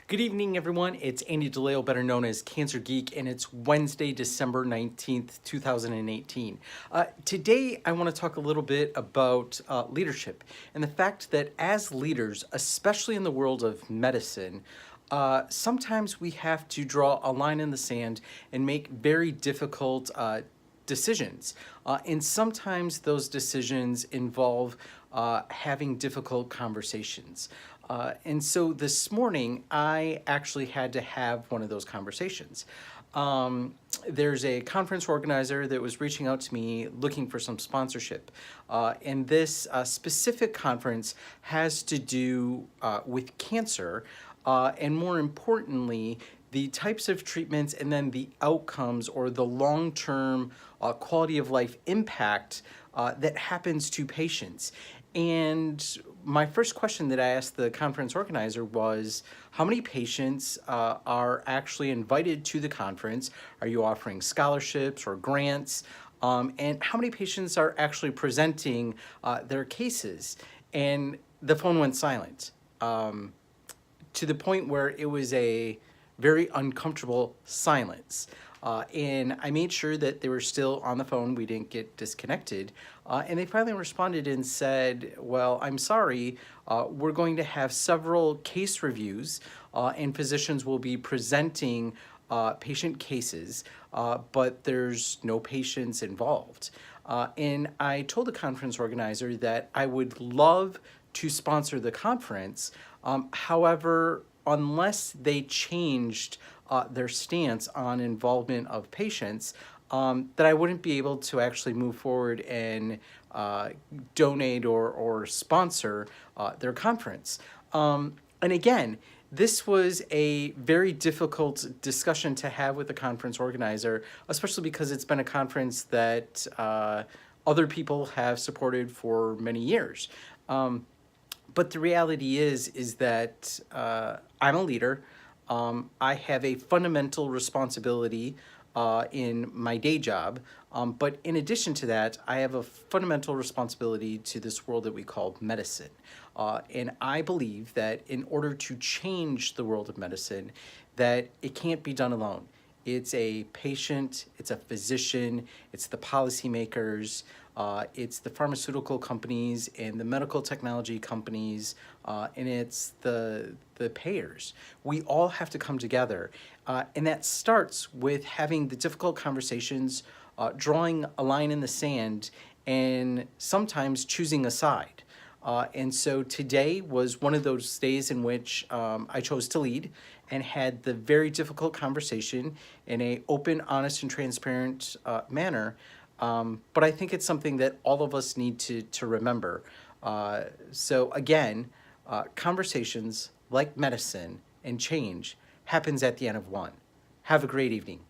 Good evening, everyone. It's Andy DeLeo, better known as Cancer Geek, and it's Wednesday, December 19th, 2018. Today, I want to talk a little bit about leadership and the fact that as leaders, especially in the world of medicine, sometimes we have to draw a line in the sand and make very difficult decisions. And sometimes those decisions involve having difficult conversations. And so this morning, I actually had to have one of those conversations. There's a conference organizer that was reaching out to me looking for some sponsorship. And this specific conference has to do with cancer, and more importantly, the types of treatments and then the outcomes or the long-term quality of life impact that happens to patients. And my first question that I asked the conference organizer was, how many patients are actually invited to the conference? Are you offering scholarships or grants? And how many patients are actually presenting their cases? And the phone went silent, to the point where it was a very uncomfortable silence. And I made sure that they were still on the phone. We didn't get disconnected. And they finally responded and said, well, I'm sorry, we're going to have several case reviews and physicians will be presenting patient cases, but there's no patients involved. And I told the conference organizer that I would love to sponsor the conference. However, unless they changed their stance on involvement of patients, that I wouldn't be able to actually move forward and donate or sponsor their conference. And again, this was a very difficult discussion to have with the conference organizer, especially because it's been a conference that other people have supported for many years. But the reality is that I'm a leader. I have a fundamental responsibility in my day job, but in addition to that, I have a fundamental responsibility to this world that we call medicine. And I believe that in order to change the world of medicine, that it can't be done alone. It's a patient, it's a physician, it's the policymakers, it's the pharmaceutical companies and the medical technology companies, and it's the payers. We all have to come together. And that starts with having the difficult conversations, drawing a line in the sand, and sometimes choosing a side. And so today was one of those days in which I chose to lead and had the very difficult conversation in a open, honest, and transparent manner. But I think it's something that all of us need to remember. So again, conversations like medicine and change happens at the end of one. Have a great evening.